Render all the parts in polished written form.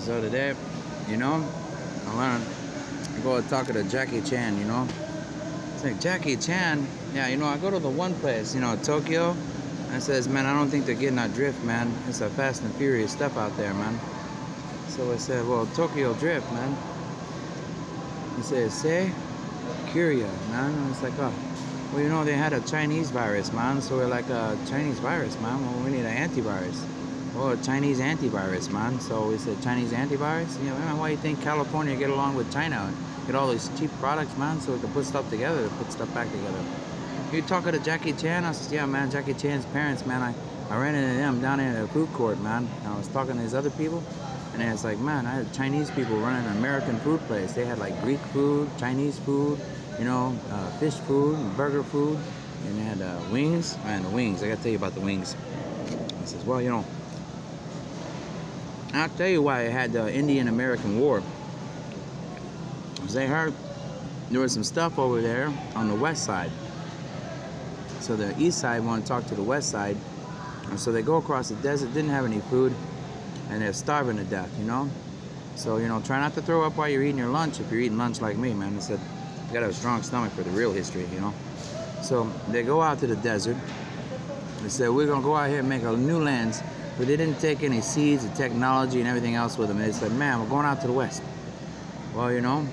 So today, you know, I go talking to Jackie Chan, you know. It's like, Jackie Chan, yeah, you know, I go to the one place, you know, Tokyo. I says, man, I don't think they're getting our drift, man. It's a Fast and Furious stuff out there, man. So I said, well, Tokyo Drift, man. He says, say, Curia, man. And it's like, oh, well, you know, they had a Chinese virus, man. So we're like, a Chinese virus, man. Well, we need an antivirus. Oh, Chinese antivirus, man. So we said, Chinese antivirus? You know, man, why do you think California get along with China? Get all these cheap products, man, so we can put stuff together, put stuff back together. You talking to Jackie Chan? I said, yeah, man, Jackie Chan's parents, man. I ran into them down there in the food court, man. And I was talking to these other people, and it's like, man, I had Chinese people running an American food place. They had like Greek food, Chinese food, you know, fish food, and burger food, and they had wings. Man, the wings, I gotta tell you about the wings. He says, well, you know, I'll tell you why I had the Indian-American War. Because they heard there was some stuff over there on the west side. So the east side wanted to talk to the west side. And so they go across the desert, didn't have any food, and they're starving to death, you know? So, you know, try not to throw up while you're eating your lunch if you're eating lunch like me, man. They said, you gotta have a strong stomach for the real history, you know? So they go out to the desert. They said, we're gonna go out here and make a new lands. But they didn't take any seeds, the technology, and everything else with them. They said, man, we're going out to the west. Well, you know,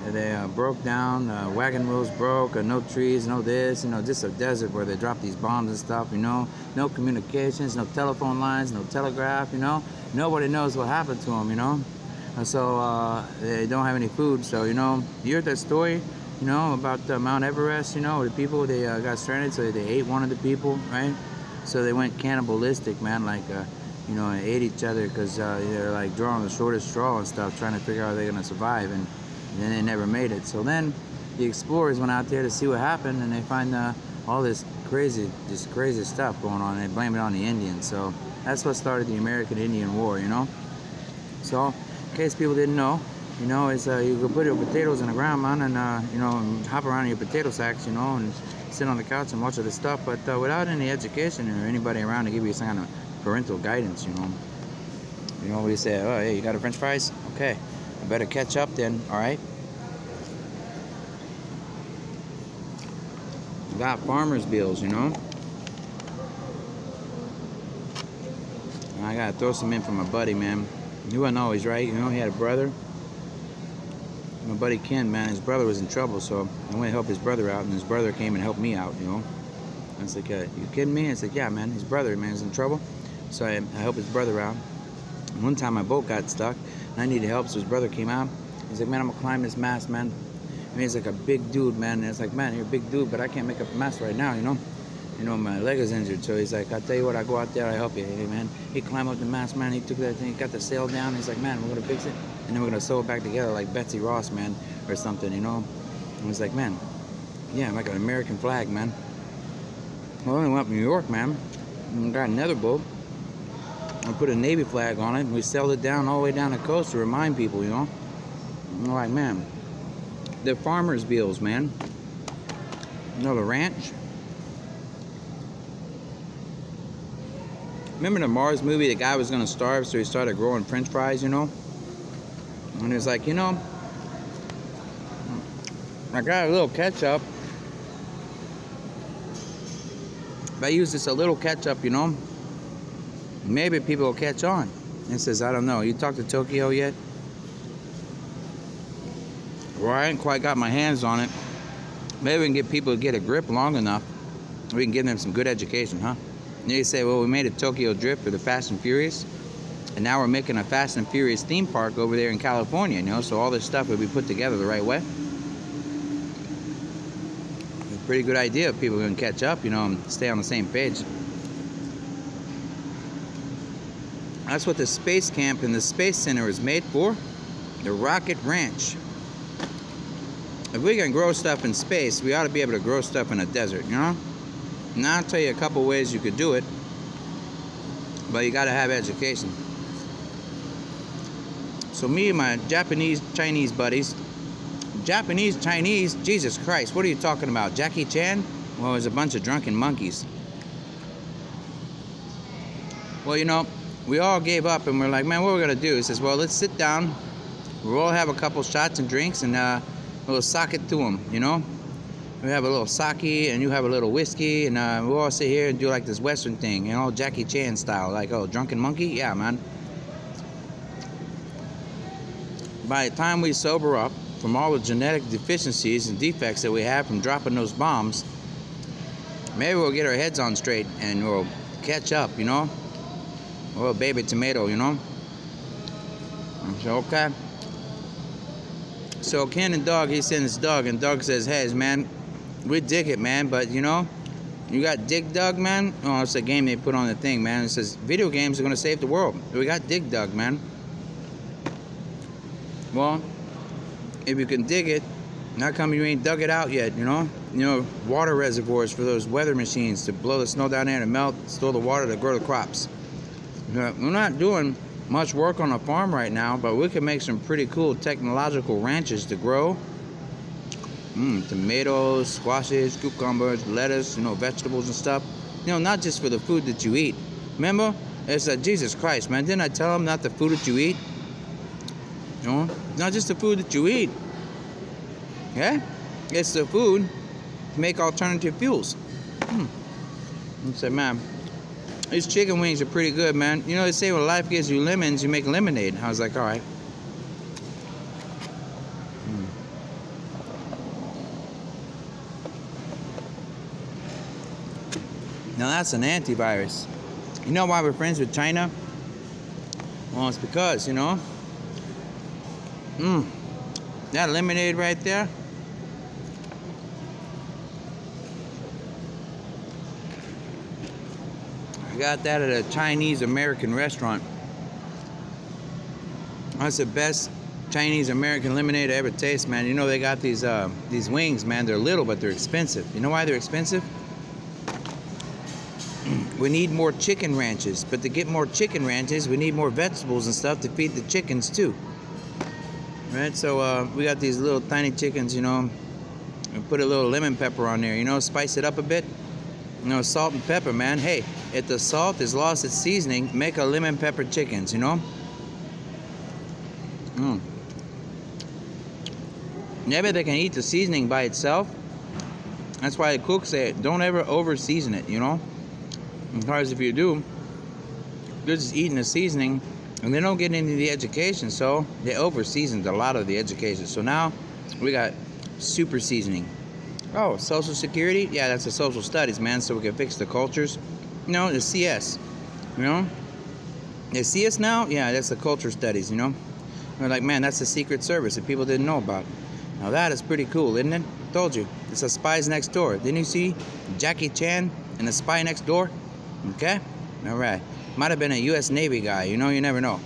they broke down, wagon wheels broke, no trees, no this, you know, just a desert where they drop these bombs and stuff, you know. No communications, no telephone lines, no telegraph, you know. Nobody knows what happened to them, you know. And so they don't have any food. So, you know, you heard that story, you know, about Mount Everest, you know, the people, they got stranded, so they ate one of the people, right? So they went cannibalistic, man, like, you know, and ate each other because they're like drawing the shortest straw and stuff, trying to figure out how they're going to survive, and then they never made it. So then the explorers went out there to see what happened, and they find all this crazy stuff going on, and they blame it on the Indians. So that's what started the American-Indian War, you know. So in case people didn't know, you know, is you can put your potatoes in the ground, man, and, you know, and hop around in your potato sacks, you know, and sit on the couch and watch all this stuff, but without any education or anybody around to give you some kind of parental guidance, you know. You know what you say? Oh, hey, you got a French fries? Okay, I better catch up then. All right. Got farmers' bills, you know. And I gotta throw some in for my buddy, man. He wasn't always right, you know. He had a brother. My buddy Ken, man, his brother was in trouble, so I went to help his brother out, and his brother came and helped me out, you know. I was like, you kidding me? I said, yeah, man, his brother, man, is in trouble. So I helped his brother out. And one time my boat got stuck, and I needed help, so his brother came out. He's like, man, I'm gonna climb this mast, man. And he's like a big dude, man. And it's like, man, you're a big dude, but I can't make up the mast right now, you know. You know, my leg is injured, so he's like, I'll tell you what, I go out there, I help you. Hey, man, he climbed up the mast, man. He took that thing, got the sail down. He's like, man, we're gonna fix it, and then we're gonna sew it back together like Betsy Ross, man, or something, you know. And he's like, man, yeah, like an American flag, man. Well, we went up to New York, man, and we got another boat. We put a Navy flag on it, and we sailed it down all the way down the coast to remind people, you know. And we're like, man, they're farmers' bills, man. You know, the ranch. Remember the Mars movie? The guy was gonna starve, so he started growing French fries, you know. And he was like, you know, I got a little ketchup. If I use just a little ketchup, you know, maybe people will catch on. And he says, I don't know. You talked to Tokyo yet? Well, I ain't quite got my hands on it. Maybe we can get people to get a grip long enough. We can give them some good education, huh? And they say, well, we made a Tokyo Drift for the Fast and Furious, and now we're making a Fast and Furious theme park over there in California, you know, so all this stuff will be put together the right way. It's a pretty good idea if people can catch up, you know, and stay on the same page. That's what the space camp and the space center is made for, the Rocket Ranch. If we can grow stuff in space, we ought to be able to grow stuff in a desert, you know? Now I'll tell you a couple ways you could do it, but you gotta have education. So me and my Japanese Chinese buddies, Chinese, Jesus Christ, what are you talking about? Jackie Chan? Well, there's a bunch of drunken monkeys. Well, you know, we all gave up and we're like, man, what we're gonna do? He says, well, let's sit down. We'll all have a couple shots and drinks and we'll sock it to them, you know? We have a little sake and you have a little whiskey and we'll all sit here and do like this Western thing, you know, Jackie Chan style, like, oh, drunken monkey? Yeah, man. By the time we sober up from all the genetic deficiencies and defects that we have from dropping those bombs, maybe we'll get our heads on straight and we'll catch up, you know? Or a baby tomato, you know? So, okay. So Ken and Doug, he sends Doug, and Doug says, hey, man, we dig it, man, but, you know, you got Dig Dug, man? Oh, it's a game they put on the thing, man. It says, video games are going to save the world. We got Dig Dug, man. Well, if you can dig it, how come you ain't dug it out yet, you know? You know, water reservoirs for those weather machines to blow the snow down there and melt, store the water to grow the crops. We're not doing much work on a farm right now, but we can make some pretty cool technological ranches to grow tomatoes, squashes, cucumbers, lettuce, you know, vegetables and stuff. You know, not just for the food that you eat. Remember, it's Jesus Christ, man. Didn't I tell him not the food that you eat? You know, not just the food that you eat. Yeah, it's the food to make alternative fuels. I said, man, these chicken wings are pretty good, man. You know, they say when life gives you lemons, you make lemonade. I was like, all right. Now that's an antivirus. You know why we're friends with China? Well, it's because, you know, that lemonade right there, I got that at a Chinese American restaurant. That's the best Chinese American lemonade I ever tasted, man. You know, they got these wings, man. They're little, but they're expensive. You know why they're expensive? We need more chicken ranches, but to get more chicken ranches, we need more vegetables and stuff to feed the chickens too. Right? So we got these little tiny chickens, you know, and put a little lemon pepper on there, you know, spice it up a bit. You know, salt and pepper, man. Hey, if the salt has lost its seasoning, make a lemon pepper chickens, you know? Maybe they can eat the seasoning by itself. That's why the cooks say, don't ever over-season it, you know? Because if you do, they're just eating the seasoning, and they don't get into the education, so they over-seasoned a lot of the education. So now, we got super seasoning. Oh, Social Security? Yeah, that's the social studies, man, so we can fix the cultures. You know, the CS, you know? The CS now? Yeah, that's the culture studies, you know? We're like, man, that's the Secret Service that people didn't know about. Now that is pretty cool, isn't it? Told you. It's a Spies Next Door. Didn't you see Jackie Chan and the Spy Next Door? Okay? Alright. Might have been a U.S. Navy guy, you know, you never know.